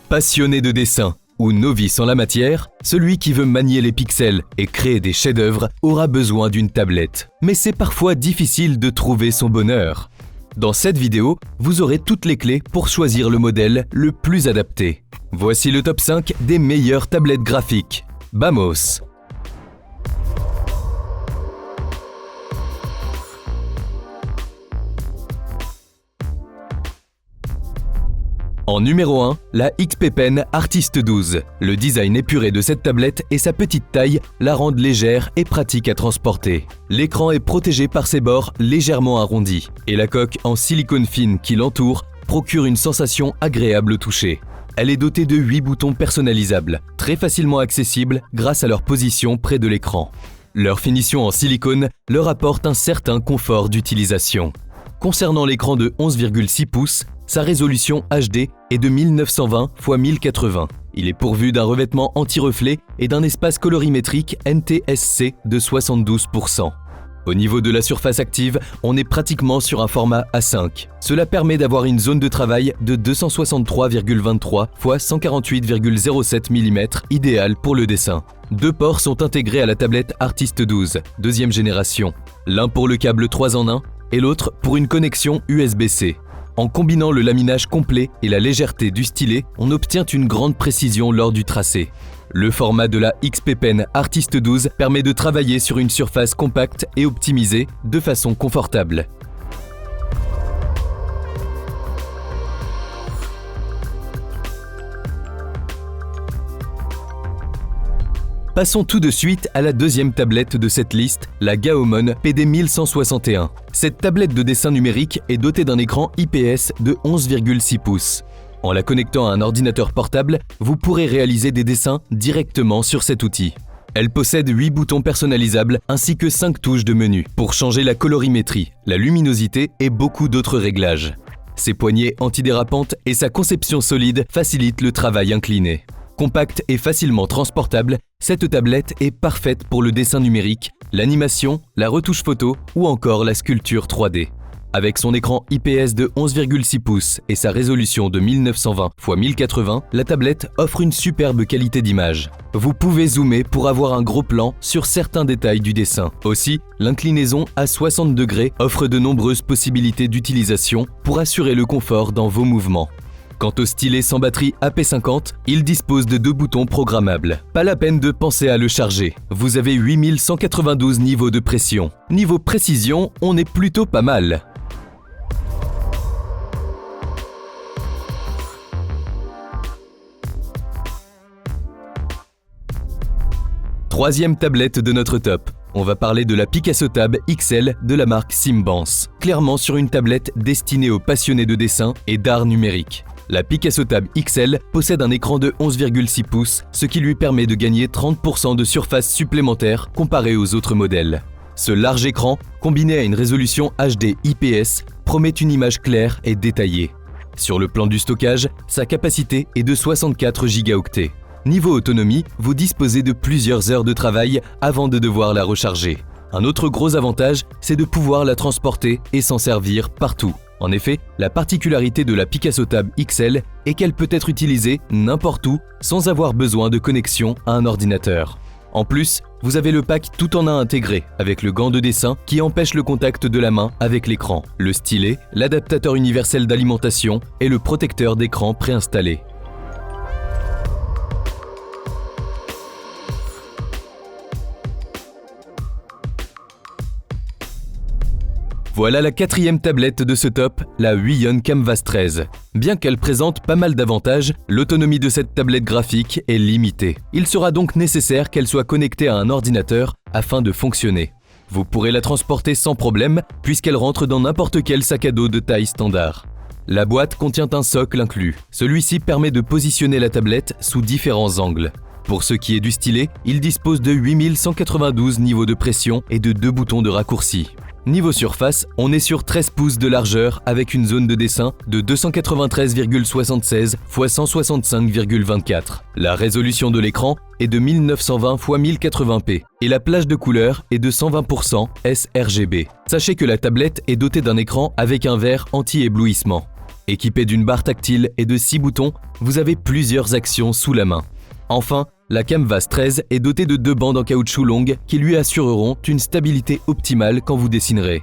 Passionné de dessin ou novice en la matière, celui qui veut manier les pixels et créer des chefs-d'œuvre aura besoin d'une tablette. Mais c'est parfois difficile de trouver son bonheur. Dans cette vidéo, vous aurez toutes les clés pour choisir le modèle le plus adapté. Voici le top 5 des meilleures tablettes graphiques. Vamos! En numéro 1, la XP Pen Artist 12. Le design épuré de cette tablette et sa petite taille la rendent légère et pratique à transporter. L'écran est protégé par ses bords légèrement arrondis et la coque en silicone fine qui l'entoure procure une sensation agréable au toucher. Elle est dotée de 8 boutons personnalisables, très facilement accessibles grâce à leur position près de l'écran. Leur finition en silicone leur apporte un certain confort d'utilisation. Concernant l'écran de 11,6 pouces, sa résolution HD est de 1920 x 1080. Il est pourvu d'un revêtement anti-reflet et d'un espace colorimétrique NTSC de 72%. Au niveau de la surface active, on est pratiquement sur un format A5. Cela permet d'avoir une zone de travail de 263,23 x 148,07 mm idéale pour le dessin. 2 ports sont intégrés à la tablette Artist 12, deuxième génération. L'un pour le câble 3 en 1 et l'autre pour une connexion USB-C. En combinant le laminage complet et la légèreté du stylet, on obtient une grande précision lors du tracé. Le format de la XP Pen Artist 12 permet de travailler sur une surface compacte et optimisée de façon confortable. Passons tout de suite à la deuxième tablette de cette liste, la Gaomon PD1161. Cette tablette de dessin numérique est dotée d'un écran IPS de 11,6 pouces. En la connectant à un ordinateur portable, vous pourrez réaliser des dessins directement sur cet outil. Elle possède 8 boutons personnalisables ainsi que 5 touches de menu pour changer la colorimétrie, la luminosité et beaucoup d'autres réglages. Ses poignées antidérapantes et sa conception solide facilitent le travail incliné. Compacte et facilement transportable, cette tablette est parfaite pour le dessin numérique, l'animation, la retouche photo ou encore la sculpture 3D. Avec son écran IPS de 11,6 pouces et sa résolution de 1920 x 1080, la tablette offre une superbe qualité d'image. Vous pouvez zoomer pour avoir un gros plan sur certains détails du dessin. Aussi, l'inclinaison à 60 degrés offre de nombreuses possibilités d'utilisation pour assurer le confort dans vos mouvements. Quant au stylet sans batterie AP50, il dispose de 2 boutons programmables. Pas la peine de penser à le charger. Vous avez 8192 niveaux de pression. Niveau précision, on est plutôt pas mal. Troisième tablette de notre top. On va parler de la Picasso Tab XL de la marque Simbance. Clairement sur une tablette destinée aux passionnés de dessin et d'art numérique. La Picasso Tab XL possède un écran de 11,6 pouces, ce qui lui permet de gagner 30% de surface supplémentaire comparé aux autres modèles. Ce large écran, combiné à une résolution HD IPS, promet une image claire et détaillée. Sur le plan du stockage, sa capacité est de 64 gigaoctets. Niveau autonomie, vous disposez de plusieurs heures de travail avant de devoir la recharger. Un autre gros avantage, c'est de pouvoir la transporter et s'en servir partout. En effet, la particularité de la Picasso Tab XL est qu'elle peut être utilisée n'importe où sans avoir besoin de connexion à un ordinateur. En plus, vous avez le pack tout en un intégré avec le gant de dessin qui empêche le contact de la main avec l'écran, le stylet, l'adaptateur universel d'alimentation et le protecteur d'écran préinstallé. Voilà la quatrième tablette de ce top, la Huion Canvas 13. Bien qu'elle présente pas mal d'avantages, l'autonomie de cette tablette graphique est limitée. Il sera donc nécessaire qu'elle soit connectée à un ordinateur afin de fonctionner. Vous pourrez la transporter sans problème puisqu'elle rentre dans n'importe quel sac à dos de taille standard. La boîte contient un socle inclus. Celui-ci permet de positionner la tablette sous différents angles. Pour ce qui est du stylet, il dispose de 8192 niveaux de pression et de 2 boutons de raccourci. Niveau surface, on est sur 13 pouces de largeur avec une zone de dessin de 293,76 x 165,24. La résolution de l'écran est de 1920 x 1080p et la plage de couleur est de 120% sRGB. Sachez que la tablette est dotée d'un écran avec un verre anti-éblouissement. Équipé d'une barre tactile et de 6 boutons, vous avez plusieurs actions sous la main. Enfin, la Canvas 13 est dotée de 2 bandes en caoutchouc longues qui lui assureront une stabilité optimale quand vous dessinerez.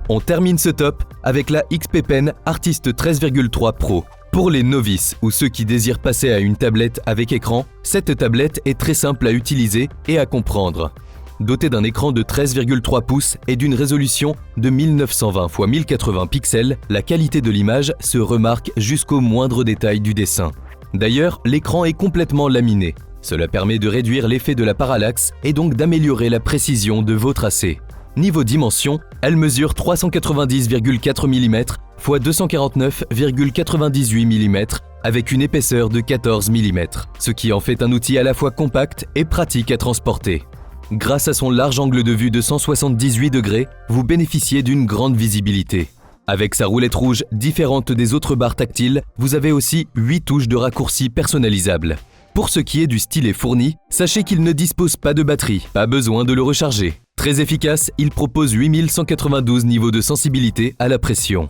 On termine ce top avec la XP Pen Artist 13,3 Pro. Pour les novices ou ceux qui désirent passer à une tablette avec écran, cette tablette est très simple à utiliser et à comprendre. Dotée d'un écran de 13,3 pouces et d'une résolution de 1920 x 1080 pixels, la qualité de l'image se remarque jusqu'au moindre détail du dessin. D'ailleurs, l'écran est complètement laminé. Cela permet de réduire l'effet de la parallaxe et donc d'améliorer la précision de vos tracés. Niveau dimension, elle mesure 390,4 mm x 249,98 mm avec une épaisseur de 14 mm, ce qui en fait un outil à la fois compact et pratique à transporter. Grâce à son large angle de vue de 178 degrés, vous bénéficiez d'une grande visibilité. Avec sa roulette rouge différente des autres barres tactiles, vous avez aussi 8 touches de raccourci personnalisables. Pour ce qui est du stylet fourni, sachez qu'il ne dispose pas de batterie, pas besoin de le recharger. Très efficace, il propose 8192 niveaux de sensibilité à la pression.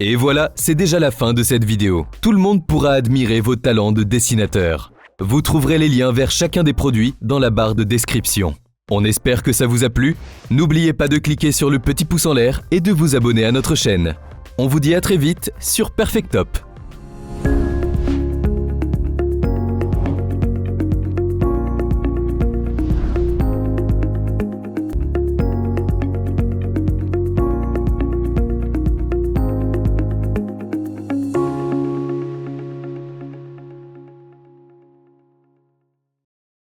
Et voilà, c'est déjà la fin de cette vidéo. Tout le monde pourra admirer vos talents de dessinateur. Vous trouverez les liens vers chacun des produits dans la barre de description. On espère que ça vous a plu. N'oubliez pas de cliquer sur le petit pouce en l'air et de vous abonner à notre chaîne. On vous dit à très vite sur Perfectop.